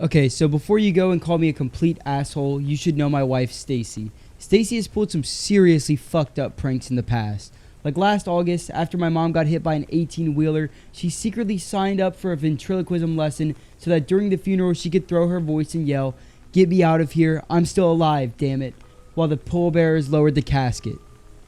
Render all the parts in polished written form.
Okay, so before you go and call me a complete asshole, you should know my wife, Stacy. Stacy has pulled some seriously fucked up pranks in the past. Like last August, after my mom got hit by an 18-wheeler, she secretly signed up for a ventriloquism lesson so that during the funeral she could throw her voice and yell, "Get me out of here, I'm still alive, damn it," while the pallbearers lowered the casket.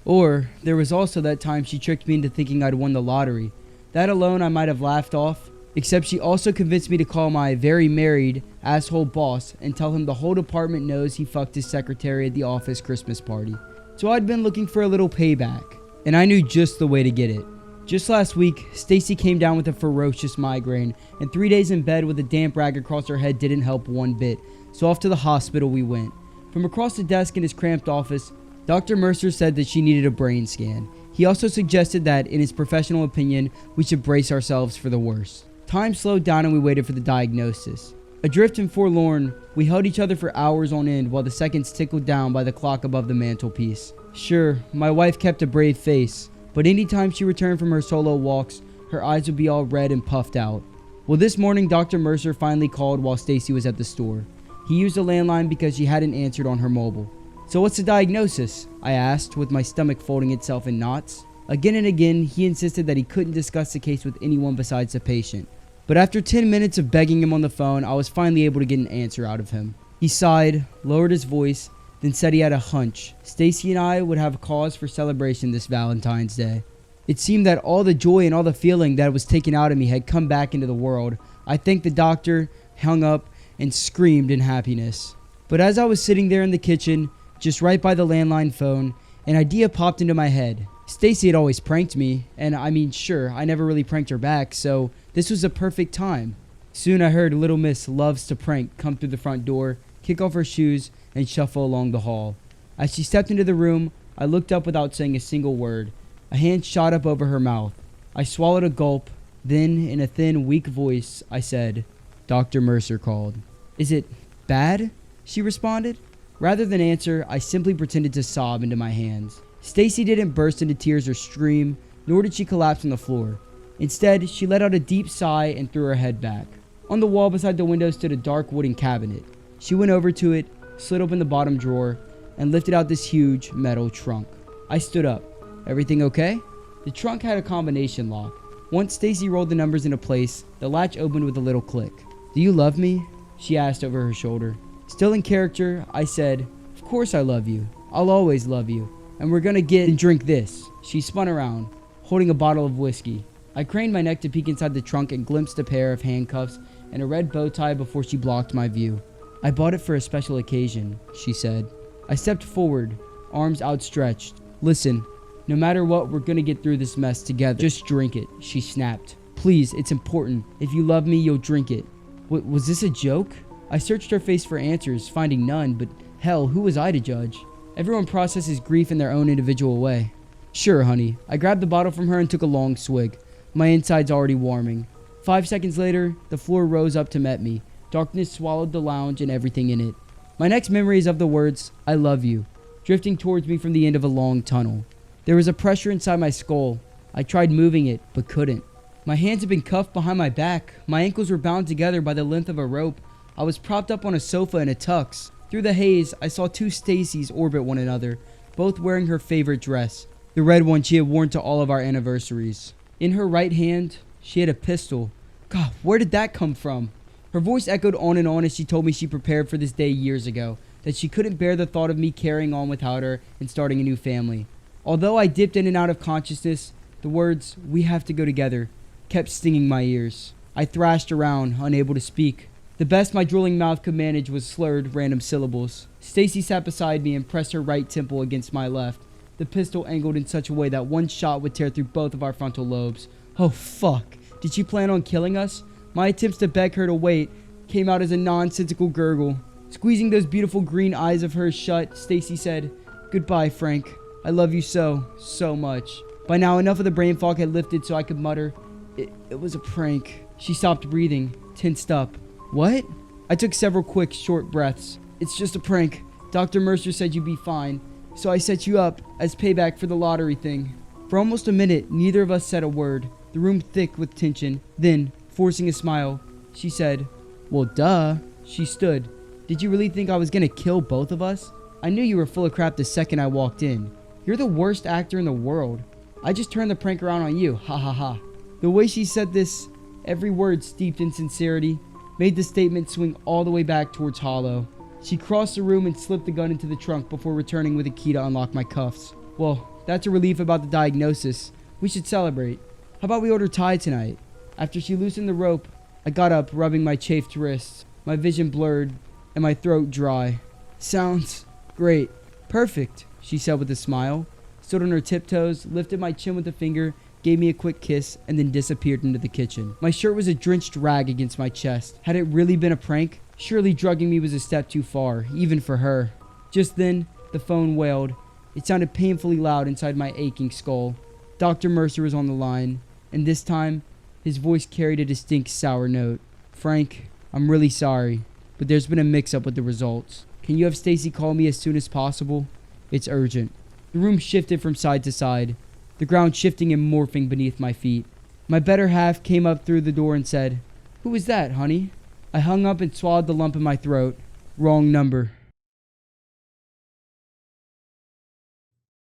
Or, there was also that time she tricked me into thinking I'd won the lottery. That alone I might have laughed off, except she also convinced me to call my very married asshole boss and tell him the whole department knows he fucked his secretary at the office Christmas party. So I'd been looking for a little payback, and I knew just the way to get it. Just last week, Stacy came down with a ferocious migraine, and 3 days in bed with a damp rag across her head didn't help one bit, so off to the hospital we went. From across the desk in his cramped office, Dr. Mercer said that she needed a brain scan. He also suggested that, in his professional opinion, we should brace ourselves for the worst. Time slowed down and we waited for the diagnosis. Adrift and forlorn, we held each other for hours on end while the seconds tickled down by the clock above the mantelpiece. Sure, my wife kept a brave face, but anytime she returned from her solo walks, her eyes would be all red and puffed out. Well, this morning Dr. Mercer finally called while Stacy was at the store. He used a landline because she hadn't answered on her mobile. "So what's the diagnosis?" I asked, with my stomach folding itself in knots. Again and again, he insisted that he couldn't discuss the case with anyone besides the patient. But after 10 minutes of begging him on the phone, I was finally able to get an answer out of him. He sighed, lowered his voice, then said he had a hunch Stacy and I would have cause for celebration this Valentine's Day. It seemed that all the joy and all the feeling that was taken out of me had come back into the world. I thanked the doctor, hung up, and screamed in happiness. But as I was sitting there in the kitchen, just right by the landline phone, an idea popped into my head. Stacy had always pranked me, and I mean, sure, I never really pranked her back, so this was a perfect time. Soon I heard Little Miss Loves to Prank come through the front door, kick off her shoes, and shuffle along the hall. As she stepped into the room, I looked up without saying a single word. A hand shot up over her mouth. I swallowed a gulp, then, in a thin, weak voice, I said, "Dr. Mercer called." "Is it bad?" she responded. Rather than answer, I simply pretended to sob into my hands. Stacy didn't burst into tears or scream, nor did she collapse on the floor. Instead, she let out a deep sigh and threw her head back. On the wall beside the window stood a dark wooden cabinet. She went over to it, slid open the bottom drawer, and lifted out this huge metal trunk. I stood up. "Everything okay?" The trunk had a combination lock. Once Stacy rolled the numbers into place, the latch opened with a little click. "Do you love me?" she asked over her shoulder. Still in character, I said, "Of course I love you. I'll always love you. And we're gonna get and drink this." She spun around, holding a bottle of whiskey. I craned my neck to peek inside the trunk and glimpsed a pair of handcuffs and a red bow tie before she blocked my view. "I bought it for a special occasion," she said. I stepped forward, arms outstretched. "Listen, no matter what, we're gonna get through this mess together. Just drink it," she snapped. "Please, it's important. If you love me, you'll drink it." Was this a joke? I searched her face for answers, finding none, but hell, who was I to judge? Everyone processes grief in their own individual way. "Sure, honey." I grabbed the bottle from her and took a long swig. My insides already warming. 5 seconds later, the floor rose up to meet me. Darkness swallowed the lounge and everything in it. My next memory is of the words, "I love you," drifting towards me from the end of a long tunnel. There was a pressure inside my skull. I tried moving it, but couldn't. My hands had been cuffed behind my back. My ankles were bound together by the length of a rope. I was propped up on a sofa in a tux. Through the haze, I saw two Stacys orbit one another, both wearing her favorite dress, the red one she had worn to all of our anniversaries. In her right hand, she had a pistol. God, where did that come from? Her voice echoed on and on as she told me she prepared for this day years ago, that she couldn't bear the thought of me carrying on without her and starting a new family. Although I dipped in and out of consciousness, the words, "we have to go together," kept stinging my ears. I thrashed around, unable to speak. The best my drooling mouth could manage was slurred, random syllables. Stacy sat beside me and pressed her right temple against my left. The pistol angled in such a way that one shot would tear through both of our frontal lobes. Oh fuck! Did she plan on killing us? My attempts to beg her to wait came out as a nonsensical gurgle. Squeezing those beautiful green eyes of hers shut, Stacy said, "Goodbye, Frank. I love you so, so much." By now, enough of the brain fog had lifted so I could mutter, It was a prank." She stopped breathing, tensed up. "What?" I took several quick, short breaths. "It's just a prank. Dr. Mercer said you'd be fine, so I set you up as payback for the lottery thing." For almost a minute, neither of us said a word, the room thick with tension. Then, forcing a smile, she said, "Well, duh." She stood. Did you really think I was gonna kill both of us? I knew you were full of crap the second I walked in. You're the worst actor in the world. I just turned the prank around on you, ha ha ha. The way she said this, every word steeped in sincerity, made the statement swing all the way back towards Hollow. She crossed the room and slipped the gun into the trunk before returning with a key to unlock my cuffs. Well, that's a relief about the diagnosis. We should celebrate. How about we order Thai tonight? After she loosened the rope, I got up, rubbing my chafed wrists, my vision blurred, and my throat dry. Sounds great. Perfect, she said with a smile, stood on her tiptoes, lifted my chin with a finger, gave me a quick kiss, and then disappeared into the kitchen. My shirt was a drenched rag against my chest. Had it really been a prank? Surely drugging me was a step too far, even for her. Just then, the phone wailed. It sounded painfully loud inside my aching skull. Dr. Mercer was on the line, and this time, his voice carried a distinct sour note. Frank, I'm really sorry, but there's been a mix-up with the results. Can you have Stacy call me as soon as possible? It's urgent. The room shifted from side to side, the ground shifting and morphing beneath my feet. My better half came up through the door and said, "Who is that, honey?" I hung up and swallowed the lump in my throat. Wrong number.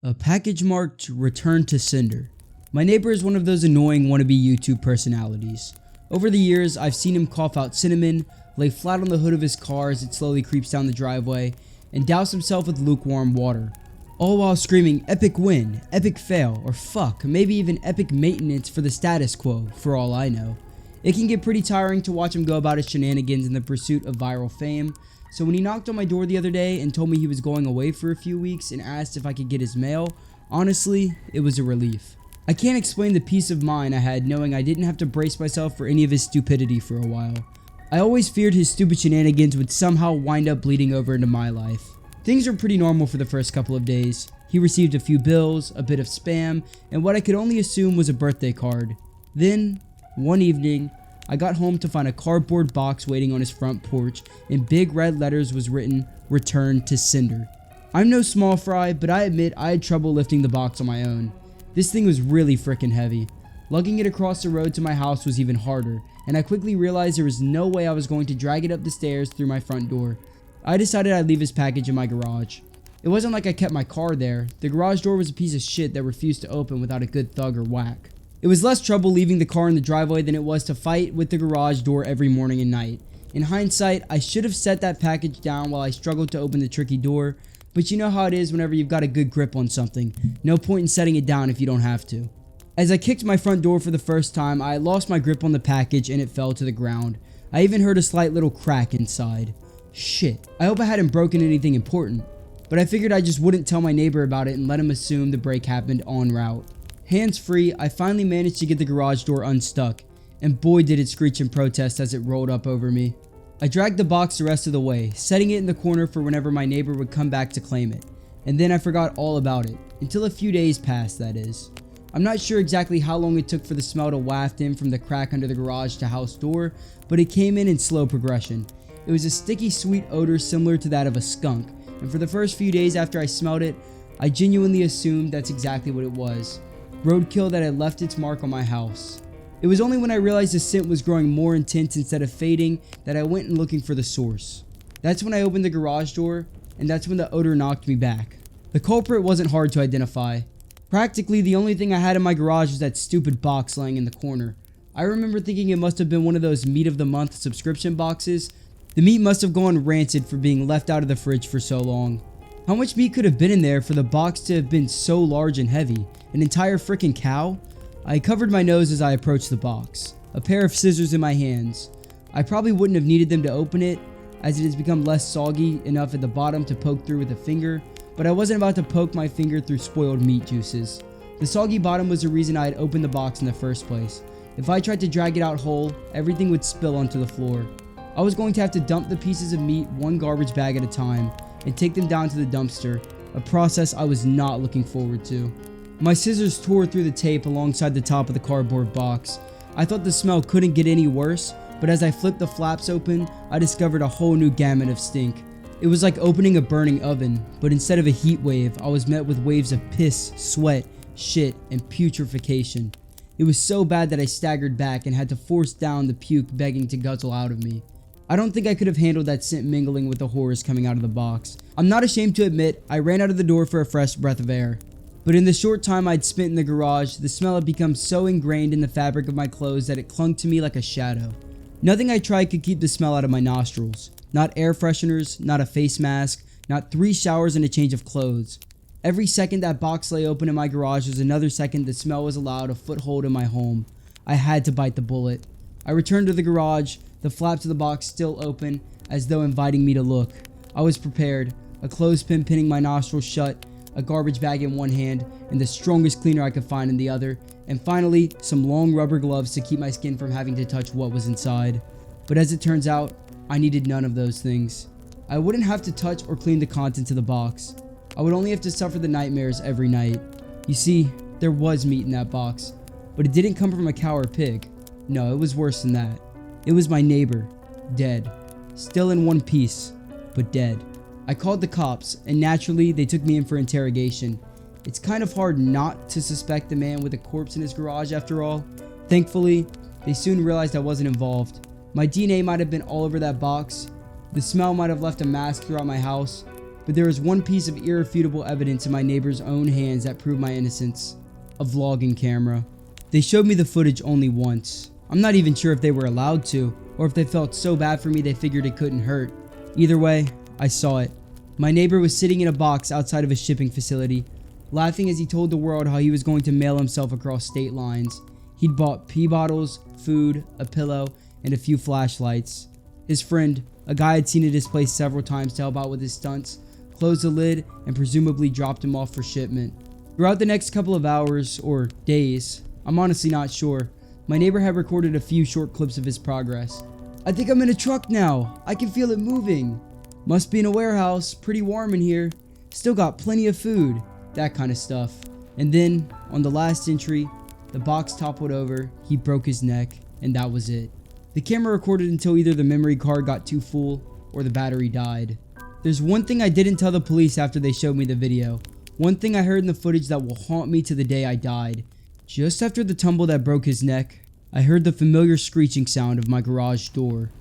A package marked "Return to Sender." My neighbor is one of those annoying wannabe YouTube personalities. Over the years, I've seen him cough out cinnamon, lay flat on the hood of his car as it slowly creeps down the driveway, and douse himself with lukewarm water. All while screaming epic win, epic fail, or fuck, maybe even epic maintenance for the status quo, for all I know. It can get pretty tiring to watch him go about his shenanigans in the pursuit of viral fame, so when he knocked on my door the other day and told me he was going away for a few weeks and asked if I could get his mail, honestly, it was a relief. I can't explain the peace of mind I had knowing I didn't have to brace myself for any of his stupidity for a while. I always feared his stupid shenanigans would somehow wind up bleeding over into my life. Things were pretty normal for the first couple of days. He received a few bills, a bit of spam, and what I could only assume was a birthday card. Then, one evening, I got home to find a cardboard box waiting on his front porch. In big red letters was written, "Return to Sender." I'm no small fry, but I admit I had trouble lifting the box on my own. This thing was really frickin' heavy. Lugging it across the road to my house was even harder, and I quickly realized there was no way I was going to drag it up the stairs through my front door. I decided I'd leave his package in my garage. It wasn't like I kept my car there. The garage door was a piece of shit that refused to open without a good thug or whack. It was less trouble leaving the car in the driveway than it was to fight with the garage door every morning and night. In hindsight, I should have set that package down while I struggled to open the tricky door, but you know how it is whenever you've got a good grip on something. No point in setting it down if you don't have to. As I kicked my front door for the first time, I lost my grip on the package and it fell to the ground. I even heard a slight little crack inside. Shit, I hope I hadn't broken anything important, but I figured I just wouldn't tell my neighbor about it and let him assume the break happened en route. Hands free, I finally managed to get the garage door unstuck, and boy did it screech in protest as it rolled up over me. I dragged the box the rest of the way, setting it in the corner for whenever my neighbor would come back to claim it, and then I forgot all about it, until a few days passed, that is. I'm not sure exactly how long it took for the smell to waft in from the crack under the garage to house door, but it came in slow progression. It was a sticky sweet odor similar to that of a skunk, and for the first few days after I smelled it, I genuinely assumed that's exactly what it was. Roadkill that had left its mark on my house. It was only when I realized the scent was growing more intense instead of fading that I went looking for the source. That's when I opened the garage door, and that's when the odor knocked me back. The culprit wasn't hard to identify. Practically the only thing I had in my garage was that stupid box laying in the corner. I remember thinking it must have been one of those meat of the month subscription boxes. The meat must have gone rancid for being left out of the fridge for so long. How much meat could have been in there for the box to have been so large and heavy? An entire freaking cow? I covered my nose as I approached the box, a pair of scissors in my hands. I probably wouldn't have needed them to open it, as it has become less soggy enough at the bottom to poke through with a finger, but I wasn't about to poke my finger through spoiled meat juices. The soggy bottom was the reason I had opened the box in the first place. If I tried to drag it out whole, everything would spill onto the floor. I was going to have to dump the pieces of meat one garbage bag at a time and take them down to the dumpster, a process I was not looking forward to. My scissors tore through the tape alongside the top of the cardboard box. I thought the smell couldn't get any worse, but as I flipped the flaps open, I discovered a whole new gamut of stink. It was like opening a burning oven, but instead of a heat wave, I was met with waves of piss, sweat, shit, and putrefaction. It was so bad that I staggered back and had to force down the puke begging to guzzle out of me. I don't think I could have handled that scent mingling with the horrors coming out of the box. I'm not ashamed to admit I ran out of the door for a fresh breath of air. But in the short time I'd spent in the garage, the smell had become so ingrained in the fabric of my clothes that it clung to me like a shadow. Nothing I tried could keep the smell out of my nostrils. Not air fresheners, not a face mask, not 3 showers and a change of clothes. Every second that box lay open in my garage was another second the smell was allowed a foothold in my home. I had to bite the bullet. I returned to the garage, the flaps of the box still open, as though inviting me to look. I was prepared, a clothespin pinning my nostrils shut, a garbage bag in one hand, and the strongest cleaner I could find in the other, and finally, some long rubber gloves to keep my skin from having to touch what was inside. But as it turns out, I needed none of those things. I wouldn't have to touch or clean the contents of the box. I would only have to suffer the nightmares every night. You see, there was meat in that box, but it didn't come from a cow or pig. No, it was worse than that. It was my neighbor, dead. Still in one piece, but dead. I called the cops, and naturally, they took me in for interrogation. It's kind of hard not to suspect the man with a corpse in his garage after all. Thankfully, they soon realized I wasn't involved. My DNA might have been all over that box. The smell might have left a mask throughout my house, but there was one piece of irrefutable evidence in my neighbor's own hands that proved my innocence. A vlogging camera. They showed me the footage only once. I'm not even sure if they were allowed to, or if they felt so bad for me they figured it couldn't hurt. Either way, I saw it. My neighbor was sitting in a box outside of a shipping facility, laughing as he told the world how he was going to mail himself across state lines. He'd bought pee bottles, food, a pillow, and a few flashlights. His friend, a guy I'd seen at his place several times to help out with his stunts, closed the lid and presumably dropped him off for shipment. Throughout the next couple of hours, or days, I'm honestly not sure, my neighbor had recorded a few short clips of his progress. "I think I'm in a truck now. I can feel it moving. Must be in a warehouse. Pretty warm in here. Still got plenty of food." That kind of stuff. And then, on the last entry, the box toppled over, he broke his neck, and that was it. The camera recorded until either the memory card got too full, or the battery died. There's one thing I didn't tell the police after they showed me the video. One thing I heard in the footage that will haunt me to the day I died. Just after the tumble that broke his neck, I heard the familiar screeching sound of my garage door.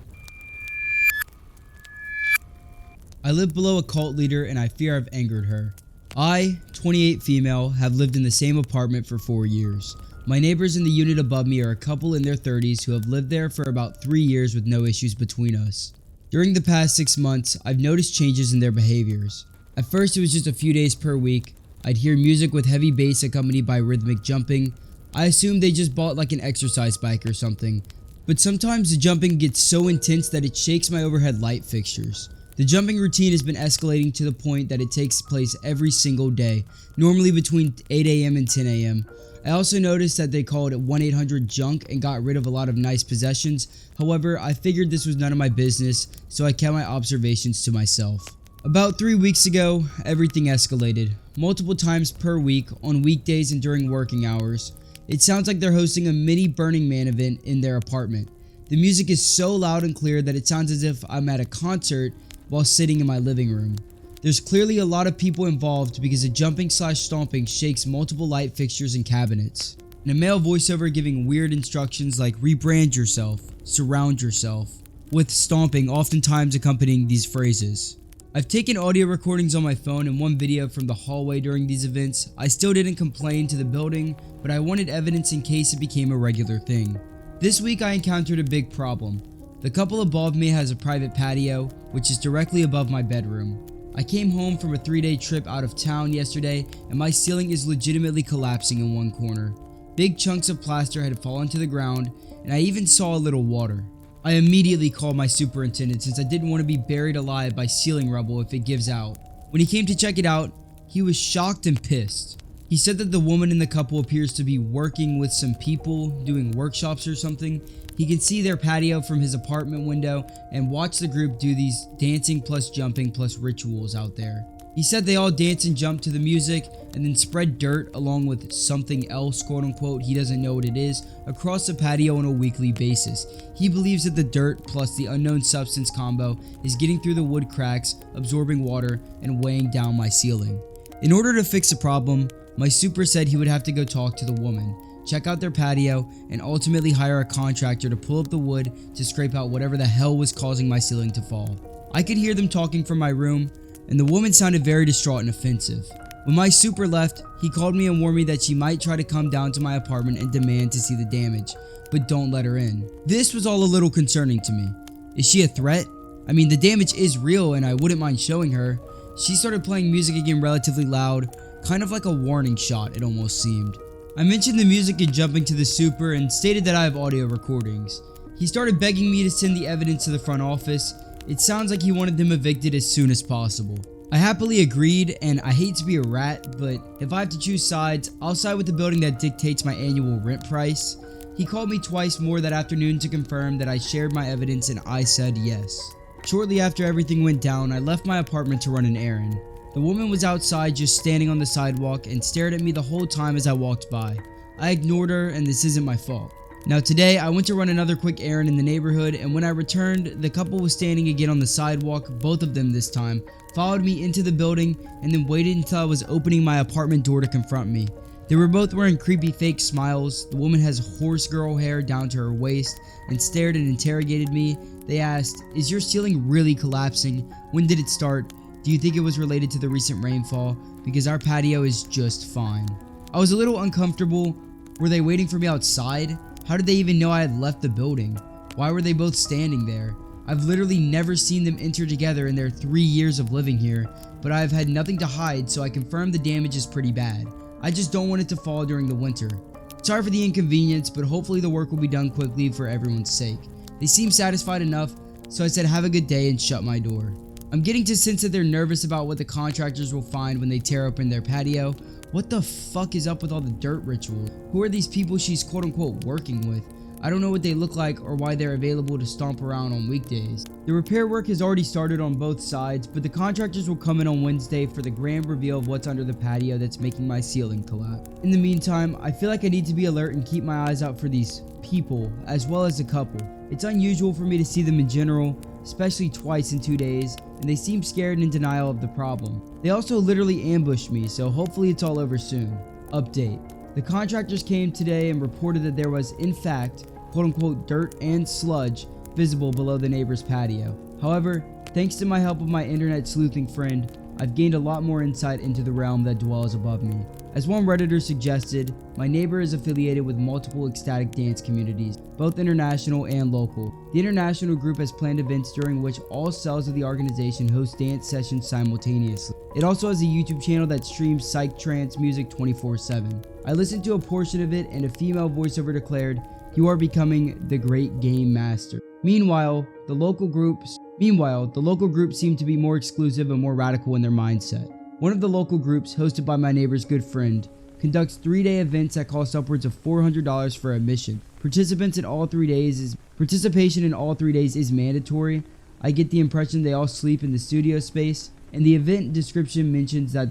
I live below a cult leader and I fear I've angered her. I, 28 female, have lived in the same apartment for 4 years. My neighbors in the unit above me are a couple in their 30s who have lived there for about 3 years with no issues between us. During the past 6 months, I've noticed changes in their behaviors. At first it was just a few days per week. I'd hear music with heavy bass accompanied by rhythmic jumping. I assumed they just bought like an exercise bike or something. But sometimes the jumping gets so intense that it shakes my overhead light fixtures. The jumping routine has been escalating to the point that it takes place every single day, normally between 8 AM and 10 AM. I also noticed that they called 1-800-JUNK and got rid of a lot of nice possessions. However, I figured this was none of my business, so I kept my observations to myself. About 3 weeks ago, everything escalated. Multiple times per week, on weekdays and during working hours. It sounds like they're hosting a mini Burning Man event in their apartment. The music is so loud and clear that it sounds as if I'm at a concert while sitting in my living room. There's clearly a lot of people involved because the jumping/stomping shakes multiple light fixtures and cabinets. And a male voiceover giving weird instructions like rebrand yourself, surround yourself, with stomping oftentimes accompanying these phrases. I've taken audio recordings on my phone and one video from the hallway during these events. I still didn't complain to the building, but I wanted evidence in case it became a regular thing. This week I encountered a big problem. The couple above me has a private patio, which is directly above my bedroom. I came home from a 3-day trip out of town yesterday, and my ceiling is legitimately collapsing in one corner. Big chunks of plaster had fallen to the ground, and I even saw a little water. I immediately called my superintendent since I didn't want to be buried alive by ceiling rubble if it gives out. When he came to check it out, he was shocked and pissed. He said that the woman in the couple appears to be working with some people, doing workshops or something. He can see their patio from his apartment window and watch the group do these dancing plus jumping plus rituals out there. He said they all dance and jump to the music and then spread dirt along with something else, quote unquote, he doesn't know what it is, across the patio on a weekly basis. He believes that the dirt plus the unknown substance combo is getting through the wood cracks, absorbing water, and weighing down my ceiling. In order to fix the problem, my super said he would have to go talk to the woman. check out their patio, and ultimately hire a contractor to pull up the wood to scrape out whatever the hell was causing my ceiling to fall. I could hear them talking from my room, and the woman sounded very distraught and offensive. When my super left, he called me and warned me that she might try to come down to my apartment and demand to see the damage, but don't let her in. This was all a little concerning to me. Is she a threat? I mean, the damage is real and I wouldn't mind showing her. She started playing music again relatively loud, kind of like a warning shot, it almost seemed. I mentioned the music and jumping to the super and stated that I have audio recordings. He started begging me to send the evidence to the front office. It sounds like he wanted them evicted as soon as possible. I happily agreed, and I hate to be a rat, but if I have to choose sides, I'll side with the building that dictates my annual rent price. He called me twice more that afternoon to confirm that I shared my evidence, and I said yes. Shortly after everything went down, I left my apartment to run an errand. The woman was outside just standing on the sidewalk and stared at me the whole time as I walked by. I ignored her, and this isn't my fault. Now today, I went to run another quick errand in the neighborhood, and when I returned, the couple was standing again on the sidewalk, both of them this time, followed me into the building, and then waited until I was opening my apartment door to confront me. They were both wearing creepy fake smiles. The woman has horse girl hair down to her waist and stared and interrogated me. They asked, "Is your ceiling really collapsing? When did it start? Do you think it was related to the recent rainfall? Because our patio is just fine." I was a little uncomfortable. Were they waiting for me outside? How did they even know I had left the building? Why were they both standing there? I've literally never seen them enter together in their 3 years of living here, but I've had nothing to hide, so I confirmed the damage is pretty bad. I just don't want it to fall during the winter. Sorry for the inconvenience, but hopefully the work will be done quickly for everyone's sake. They seem satisfied enough, so I said have a good day and shut my door. I'm getting to sense that they're nervous about what the contractors will find when they tear open their patio. What the fuck is up with all the dirt rituals? Who are these people she's quote unquote working with? I don't know what they look like or why they're available to stomp around on weekdays. The repair work has already started on both sides, but the contractors will come in on Wednesday for the grand reveal of what's under the patio that's making my ceiling collapse. In the meantime, I feel like I need to be alert and keep my eyes out for these people, as well as the couple. It's unusual for me to see them in general, especially twice in 2 days, and they seem scared and in denial of the problem. They also literally ambushed me, so hopefully it's all over soon. Update. The contractors came today and reported that there was, in fact, quote-unquote dirt and sludge visible below the neighbor's patio. However, thanks to my help with my internet sleuthing friend, I've gained a lot more insight into the realm that dwells above me. As one Redditor suggested, my neighbor is affiliated with multiple ecstatic dance communities, both international and local. The international group has planned events during which all cells of the organization host dance sessions simultaneously. It also has a YouTube channel that streams psych trance music 24/7. I listened to a portion of it and a female voiceover declared, "You are becoming the great game master." Meanwhile, the local groups seem to be more exclusive and more radical in their mindset. One of the local groups, hosted by my neighbor's good friend, conducts 3-day events that cost upwards of $400 for admission. Participation in all 3 days is mandatory. I get the impression they all sleep in the studio space, and the event description mentions that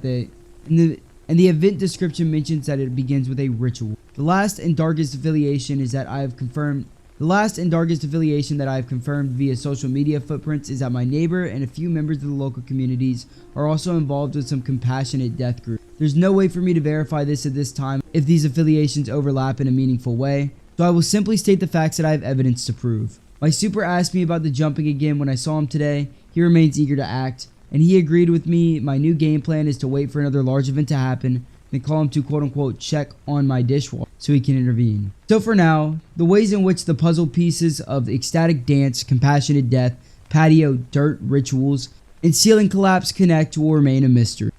it begins with a ritual. The last and darkest affiliation that I have confirmed via social media footprints is that my neighbor and a few members of the local communities are also involved with some compassionate death group. There's no way for me to verify this at this time if these affiliations overlap in a meaningful way, so I will simply state the facts that I have evidence to prove. My super asked me about the jumping again when I saw him today. He remains eager to act, and he agreed with me. My new game plan is to wait for another large event to happen, then call him to quote-unquote check on my dishwasher so he can intervene. So for now, the ways in which the puzzle pieces of ecstatic dance, compassionate death, patio, dirt rituals, and ceiling collapse connect will remain a mystery.